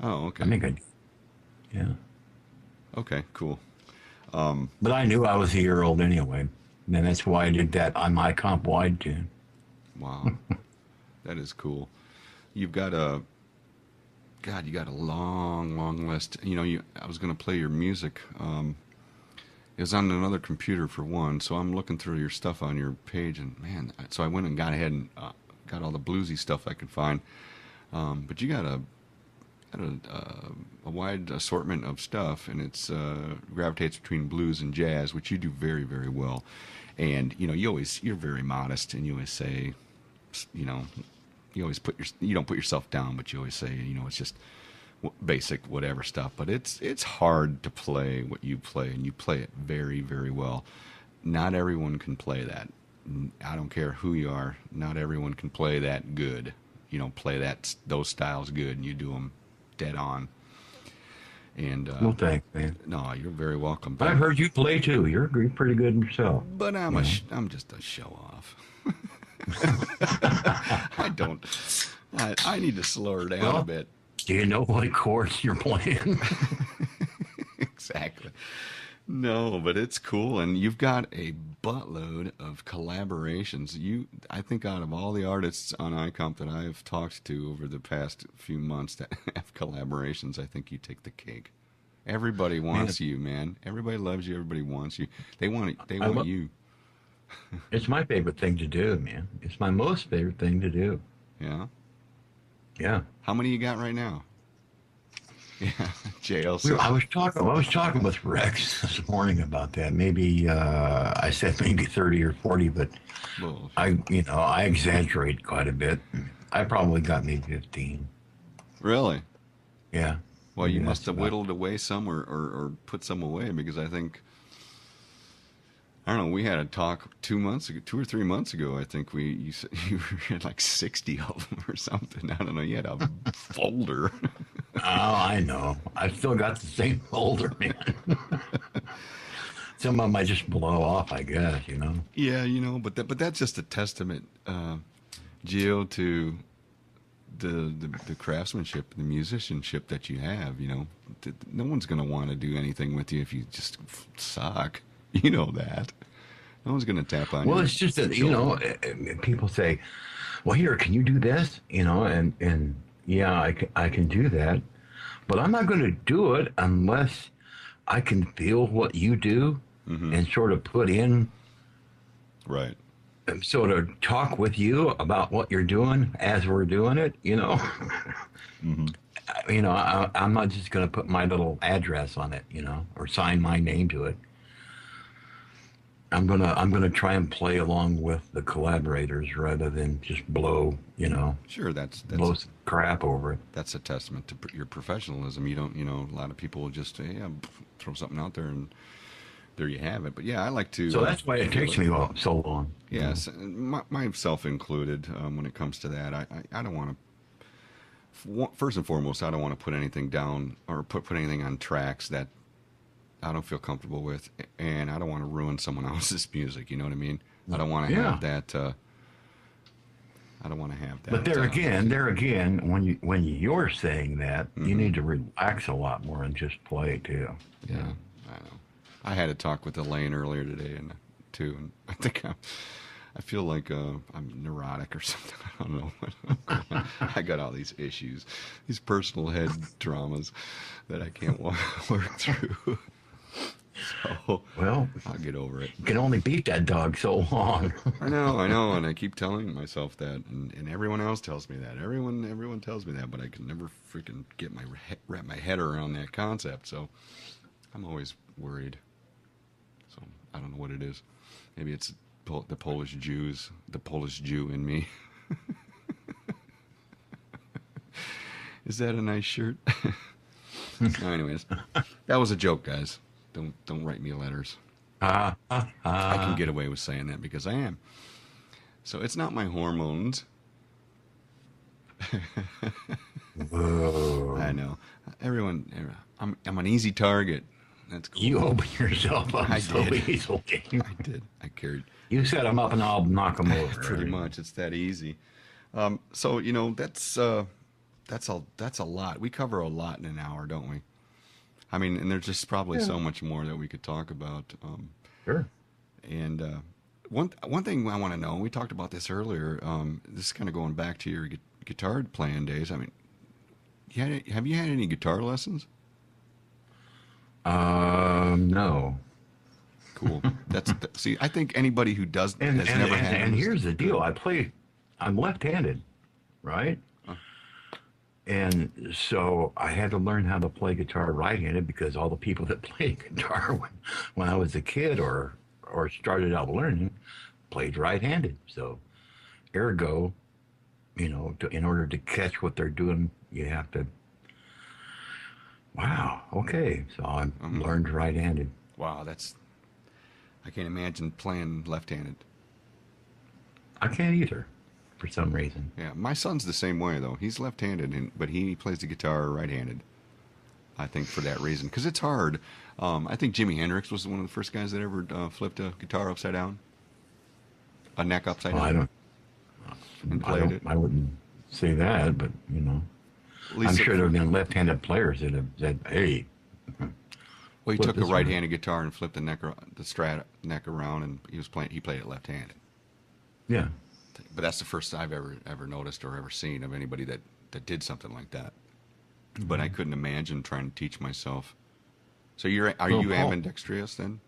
Oh, I okay. think yeah. Okay, cool. But I knew I was a year old anyway. And that's why I did that on my comp wide tune. Wow. That is cool. You've got a God, you got a long, long list. I was going to play your music. It was on another computer for one, so I'm looking through your stuff on your page, and man, so I went and got ahead and got all the bluesy stuff I could find. But you got a wide assortment of stuff, and it's gravitates between blues and jazz, which you do very, very well. And you're very modest, and you always say, you know, you always you don't put yourself down, but you always say, it's just basic whatever stuff. But it's hard to play what you play, and you play it very, very well. Not everyone can play that. I don't care who you are. Not everyone can play that good. Play those styles good, and you do them dead on. And Well, thanks, man. no, you're very welcome. I've heard you play too. You're pretty good yourself. But I'm you know? I'm just a show off. I don't. I need to slow her down a bit. Do you know what chords you're playing? Exactly. No, but it's cool, and you've got a buttload of collaborations. I think out of all the artists on iComp that I've talked to over the past few months that have collaborations, I think you take the cake. Everybody wants you, man. Everybody loves you. Everybody wants you. They want you. It's my favorite thing to do, man. It's my most favorite thing to do. Yeah. Yeah. How many you got right now? Yeah, JLC. I was talking with Rex this morning about that. Maybe I said maybe 30 or 40, but Bullshit. I exaggerate quite a bit. I probably got maybe 15. Really? Yeah. Well, you must have whittled away some or put some away, because I think, I don't know, we had a talk 2 or 3 months ago. I think you had like 60 of them or something. I don't know. You had a folder. Oh, I know. I've still got the same folder, man. Some of them I just blow off, I guess, Yeah, but that's just a testament, Gio, to the craftsmanship, the musicianship that you have. No one's going to want to do anything with you if you just suck. You know that. No one's going to tap on you. Well, it's just that, people say, well, here, can you do this? And yeah, I can do that. But I'm not going to do it unless I can feel what you do and sort of put in. Right. Sort of talk with you about what you're doing as we're doing it, mm-hmm. I'm not just going to put my little address on it, or sign my name to it. I'm gonna try and play along with the collaborators rather than just blow, Sure, that's blow some crap over it. That's a testament to your professionalism. You don't, a lot of people will just throw something out there and there you have it. But yeah, I like to. So that's why it takes me so long. Yes, myself included. When it comes to that, I don't want to. First and foremost, I don't want to put anything down or put anything on tracks that I don't feel comfortable with, and I don't want to ruin someone else's music. You know what I mean? I don't want to have that. I don't want to have that. But there again, when you're saying that, you need to relax a lot more and just play too. Yeah, I know. I had a talk with Elaine earlier today, and I think I feel like I'm neurotic or something. I don't know. I got all these issues, these personal head dramas that I can't work through. So, well, I'll get over it. You can only beat that dog so long. I know, and I keep telling myself that, and everyone else tells me that. Everyone tells me that, but I can never freaking wrap my head around that concept. So I'm always worried. So I don't know what it is. Maybe it's the Polish Jew in me. Is that a nice shirt? No, anyways, that was a joke, guys. Don't write me letters. I can get away with saying that because I am. So it's not my hormones. Whoa. I know. I'm an easy target. That's cool. You open yourself up easily. I did. I carried. You set them up and I'll knock them over. Pretty much. It's that easy. So that's a lot. We cover a lot in an hour, don't we? I mean, and there's just probably so much more that we could talk about. Sure. And one thing I want to know, we talked about this earlier. This is kind of going back to your guitar playing days. I mean, have you had any guitar lessons? No. Cool. See, I think anybody who has never had. And here's the deal: I'm left-handed, right? And so I had to learn how to play guitar right-handed because all the people that played guitar when I was a kid or started out learning played right-handed. So, ergo, in order to catch what they're doing, you have to. Wow. Okay. So I learned right-handed. Wow, I can't imagine playing left-handed. I can't either. for some reason. Yeah, my son's the same way though. He's left-handed, but he plays the guitar right-handed. I think for that reason, because it's hard. I think Jimi Hendrix was one of the first guys that ever flipped a guitar upside down, a neck upside Well, down, and played it. I wouldn't say that, but you know, At I'm least sure there have been left-handed players that have said, "Hey, well, he flip took a this way." right-handed guitar and flipped the strat neck around, and he played it left-handed. Yeah, But that's the first I've ever noticed or ever seen of anybody that did something like that. But I couldn't imagine trying to teach myself. So are Well, you Paul, ambidextrous then?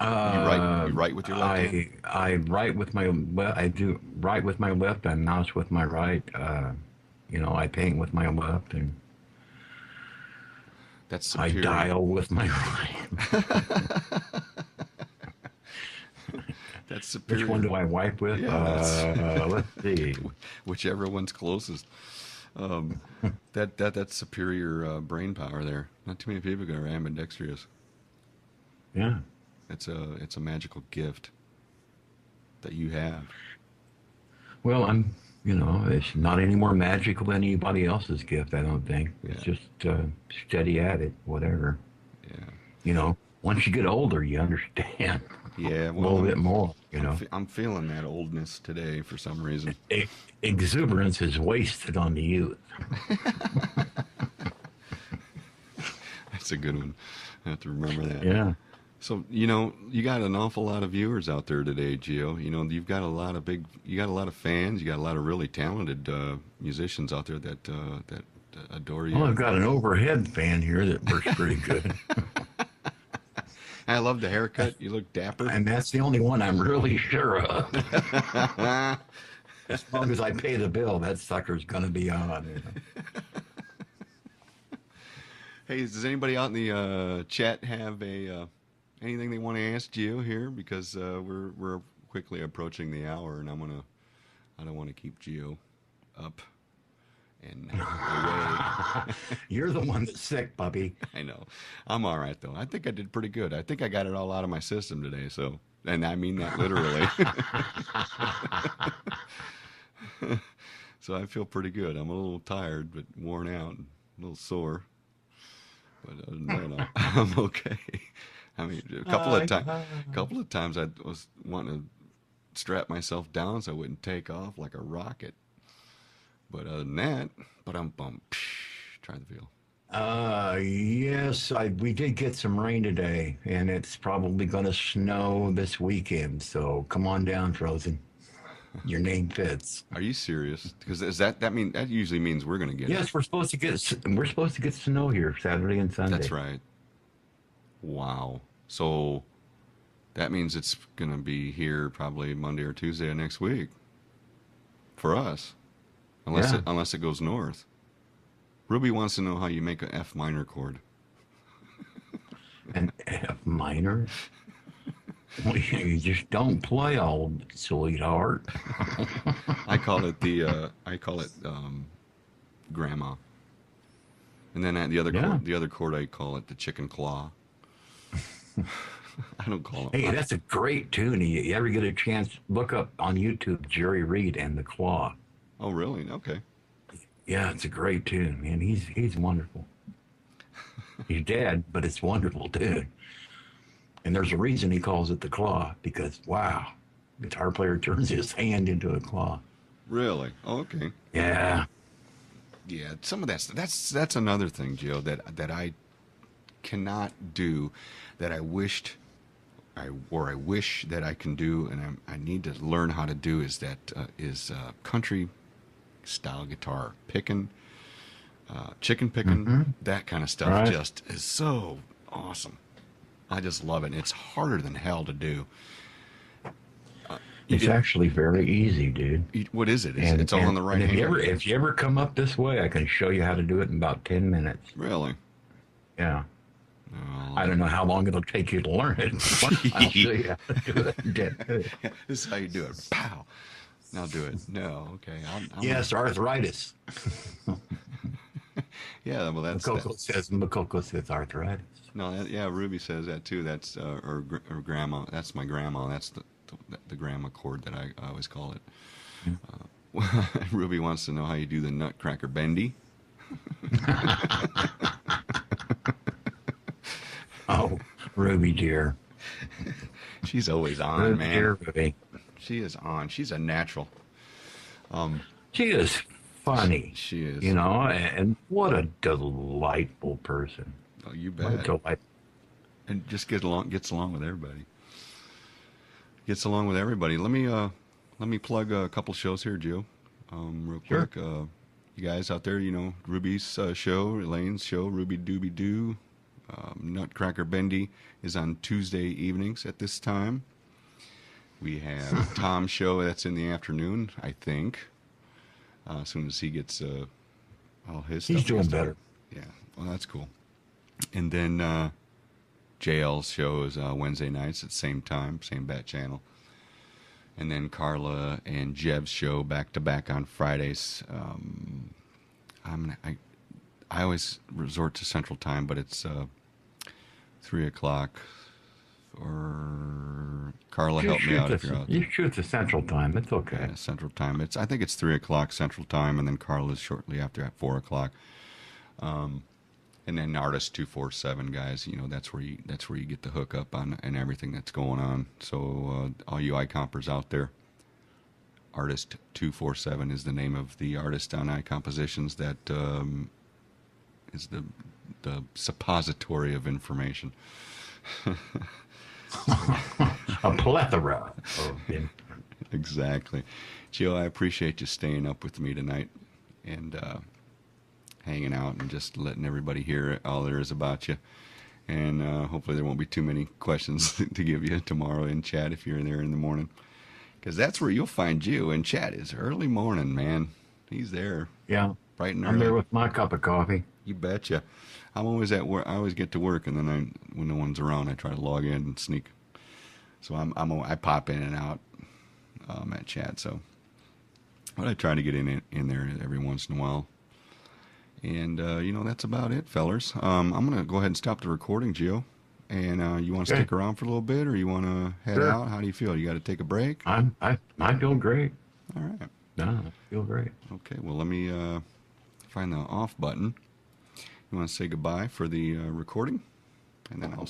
You write with your left hand? I write with my I do write with my left. I mouse with my right. You know, I paint with my left, and That's I superior. dial with my right. That's superior. Which one do I wipe with? Yeah, Let's see. whichever one's closest. That's superior brain power there. Not too many people are ambidextrous. Yeah. It's a magical gift that you have. Well, you know, it's not any more magical than anybody else's gift, I don't think. It's Yeah. just steady at it, whatever. Yeah. You know, once you get older, you understand Yeah. a Well, little bit more, you know. I'm feeling that oldness today for some reason. Exuberance is wasted on the youth. That's a good one. I have to remember that. Yeah. So, you got an awful lot of viewers out there today, Gio. You've got you got a lot of fans. You got a lot of really talented musicians out there that adore you. Well, I've got an overhead fan here that works pretty good. I love the haircut. You look dapper. And that's the only one I'm really sure of. As long as I pay the bill, that sucker's going to be on. You know? Hey, does anybody out in the chat have anything they want to ask Gio here? Because we're quickly approaching the hour, and I don't want to keep Gio up and away. You're the one that's sick, puppy. I know. I'm all right though. I think I did pretty good. I think I got it all out of my system today. So, and I mean that literally. So I feel pretty good. I'm a little tired, but worn out, and a little sore. But no, I'm okay. I mean, a couple of times I was wanting to strap myself down so I wouldn't take off like a rocket. But other than that, try the feel. Yes, we did get some rain today, and it's probably going to snow this weekend. So come on down, Frozen. Your name fits. Are you serious? Because that usually means we're going to get it. Yes, we're supposed to get snow here Saturday and Sunday. That's right. Wow. So that means it's going to be here probably Monday or Tuesday of next week for us, unless it goes north. Ruby wants to know how you make an F minor chord. An F minor? Well, you just don't play, old sweetheart. I call it grandma. And then the other chord I call it the chicken claw. I don't call it. Hey, that's a great tune. You ever get a chance, look up on YouTube Jerry Reed and the Claw. Oh, really? Okay. Yeah, it's a great tune, man. He's wonderful. He's dead, but it's wonderful tune. And there's a reason he calls it the Claw, because wow, guitar player turns his hand into a claw. Really? Oh, okay. Yeah. Yeah, some of that's another thing, Joe, that I cannot do, that I wish that I can do, and I need to learn how to do is country style guitar picking, chicken picking, that kind of stuff. Right. Just is so awesome. I just love it. And it's harder than hell to do. It's actually very easy, dude. What is it? It's all on the right hand. If you ever come up this way, I can show you how to do it in about 10 minutes. Really? Yeah. Oh. I don't know how long it'll take you to learn it. But I'll show you how to do it. This is how you do it. Pow. Now do it. No. Okay. Yes, arthritis. Yeah. Well, that's. Makoko says arthritis. No. Ruby says that too. That's or grandma. That's my grandma. That's the grandma chord that I always call it. Ruby wants to know how you do the Nutcracker Bendy. Oh, Ruby dear. She's always on, Ruby man. dear, Ruby. She is on. She's a natural. She is funny, She you is. know, and what a delightful person. Oh, you What a bet. delight. And just gets along with everybody. Gets along with everybody. Let me plug a couple shows here, Joe. Real Sure. quick. You guys out there, you know, Ruby's show, Elaine's show, Ruby Dooby Doo, Nutcracker Bendy is on Tuesday evenings at this time. We have Tom's show that's in the afternoon, I think. As soon as he gets all his stuff. He's doing better. Yeah, well, that's cool. And then JL's show is Wednesday nights at the same time, same bat channel. And then Carla and Jeb's show back to back on Fridays. I always resort to Central Time, but it's 3 o'clock. Or Carla, help me out if you're out there. You shoot the Central Time. It's okay. Yeah, Central Time. I think it's 3 o'clock Central Time, and then Carla's shortly after at 4 o'clock. And then Artist 247 guys, you know, that's where you get the hookup on and everything that's going on. So all you iCompers out there, Artist 247 is the name of the artist on iCompositions that is the suppository of information. A plethora of Exactly. Gio, I appreciate you staying up with me tonight and hanging out and just letting everybody hear all there is about you. And hopefully there won't be too many questions to give you tomorrow in chat if you're in there in the morning. Because that's where you'll find Gio in chat is early morning, man. He's there. Yeah. Bright and I'm early. there with my cup of coffee. You betcha. I'm always at work. I always get to work, and then when no one's around, I try to log in and sneak. So I pop in and out at chat. So, but I try to get in there every once in a while. And you know, that's about it, fellers. I'm gonna go ahead and stop the recording, Gio. And you want to stick around for a little bit, or you want to head out? How do you feel? You got to take a break? I feel great. All right. No, I feel great. Okay. Well, let me find the off button. You want to say goodbye for the recording, and then I'll.